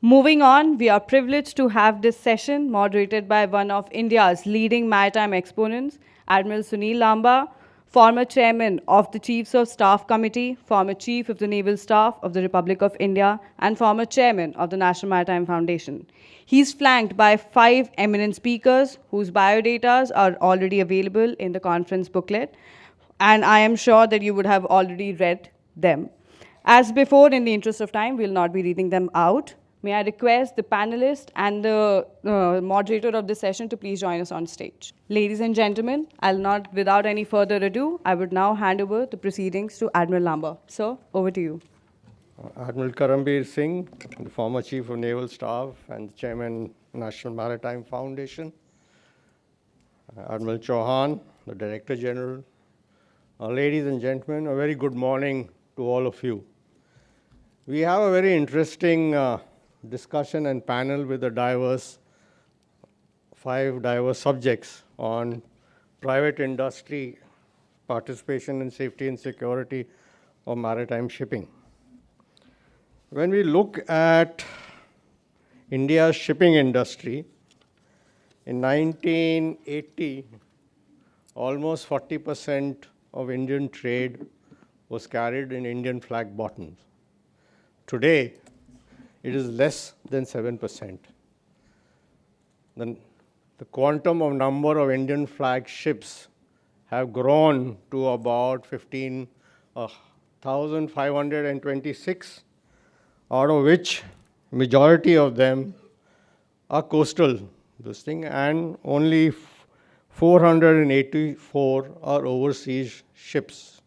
Moving on, we are privileged to have this session moderated by one of India's leading maritime exponents, Admiral Sunil Lanba, former chairman of the Chiefs of Staff Committee, former chief of the Naval Staff of the Republic of India, and former chairman of the National Maritime Foundation. He's flanked by 5 eminent speakers whose biodatas are already available in the conference booklet, and I am sure that you would have already read them. As before, in the interest of time, we'll not be reading them out. May I request the panelist and the moderator of this session to please join us on stage. Ladies and gentlemen, without any further ado, I would now hand over the proceedings to Admiral Lanba. Sir, over to you. Admiral Karambir Singh, the former Chief of Naval Staff and Chairman, National Maritime Foundation. Admiral Chauhan, the Director General. Ladies and gentlemen, a very good morning to all of you. We have a very interesting discussion and panel with the 5 diverse subjects on private industry participation in safety and security of maritime shipping. When we look at India's shipping industry, in 1980, almost 40% of Indian trade was carried in Indian flag bottoms. Today, it is less than 7%. The quantum of number of Indian flag ships have grown to about 15,526, out of which majority of them are coastal, and only 484 are overseas ships.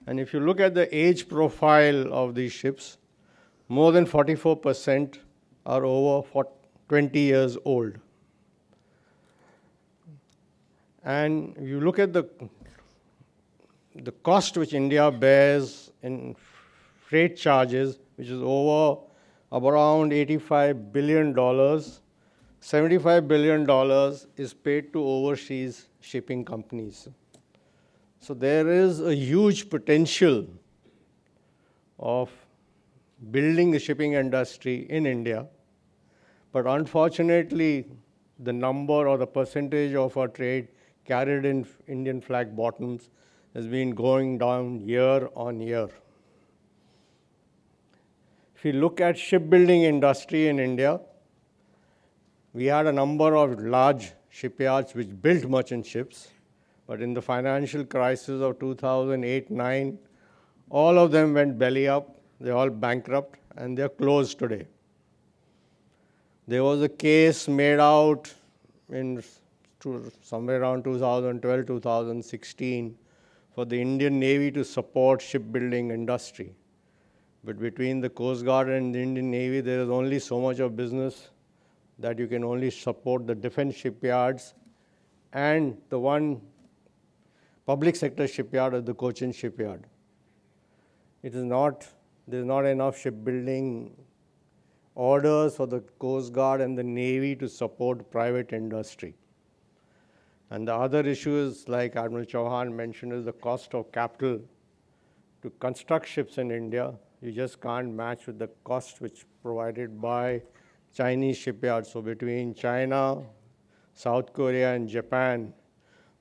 And if you look at the age profile of these ships, more than 44% are over 20 years old. And you look at the cost which India bears in freight charges, which is over around $85 billion, $75 billion is paid to overseas shipping companies. So there is a huge potential of building the shipping industry in India, but unfortunately, the number or the percentage of our trade carried in Indian flag bottoms has been going down year on year. If you look at shipbuilding industry in India, we had a number of large shipyards which built merchant ships, but in the financial crisis of 2008-9, all of them went belly up. They're all bankrupt, and they're closed today. There was a case made out in somewhere around 2012, 2016 for the Indian Navy to support shipbuilding industry. But between the Coast Guard and the Indian Navy, there is only so much of business that you can only support the defense shipyards and the one public sector shipyard at the Cochin shipyard. There's not enough shipbuilding orders for the Coast Guard and the Navy to support private industry. And the other issue is, like Admiral Chauhan mentioned, is the cost of capital to construct ships in India. You just can't match with the cost which provided by Chinese shipyards. So between China, South Korea, and Japan,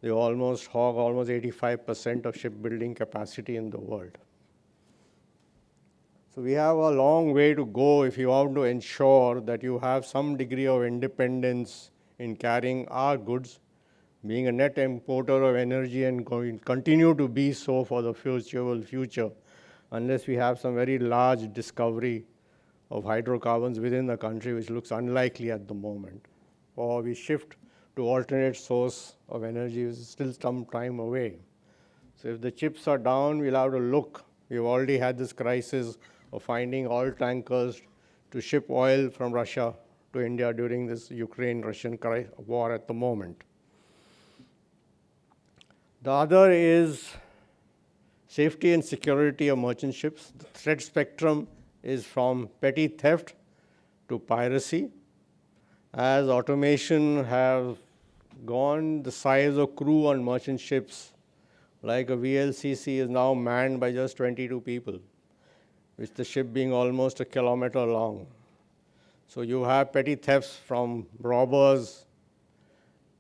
they almost hog almost 85% of shipbuilding capacity in the world. So we have a long way to go if you want to ensure that you have some degree of independence in carrying our goods, being a net importer of energy and continue to be so for the foreseeable future, unless we have some very large discovery of hydrocarbons within the country, which looks unlikely at the moment. Or we shift to alternate source of energy, which is still some time away. So if the chips are down, we'll have to look. We've already had this crisis of finding oil tankers to ship oil from Russia to India during this Ukraine-Russian war at the moment. The other is safety and security of merchant ships. The threat spectrum is from petty theft to piracy. As automation has gone, the size of crew on merchant ships, like a VLCC, is now manned by just 22 people, with the ship being almost a kilometer long. So you have petty thefts from robbers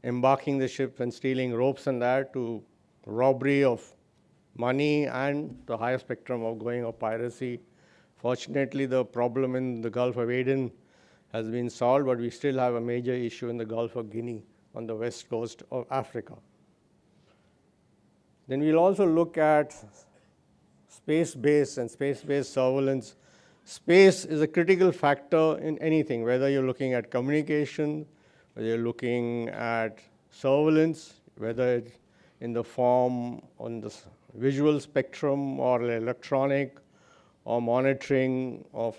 embarking the ship and stealing ropes and that, to robbery of money, and the higher spectrum of going of piracy. Fortunately, the problem in the Gulf of Aden has been solved, but we still have a major issue in the Gulf of Guinea on the west coast of Africa. Then we'll also look at space-based and space-based surveillance. Space is a critical factor in anything, whether you're looking at communication, whether you're looking at surveillance, whether it's in the form on the visual spectrum or electronic, or monitoring of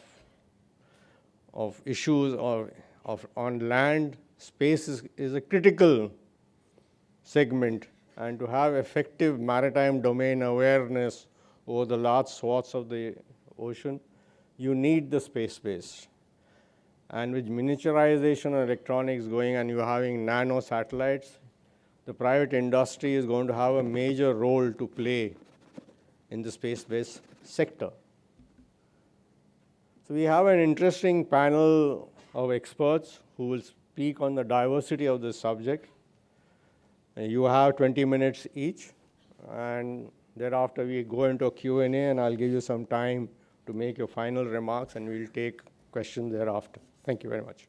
issues or on land. Space is a critical segment, and to have effective maritime domain awareness over the large swaths of the ocean, you need the space-based. And with miniaturization of electronics going, and you're having nano satellites, the private industry is going to have a major role to play in the space-based sector. So we have an interesting panel of experts who will speak on the diversity of this subject. You have 20 minutes each, and thereafter we go into a Q&A, and I'll give you some time to make your final remarks, and we'll take questions thereafter. Thank you very much.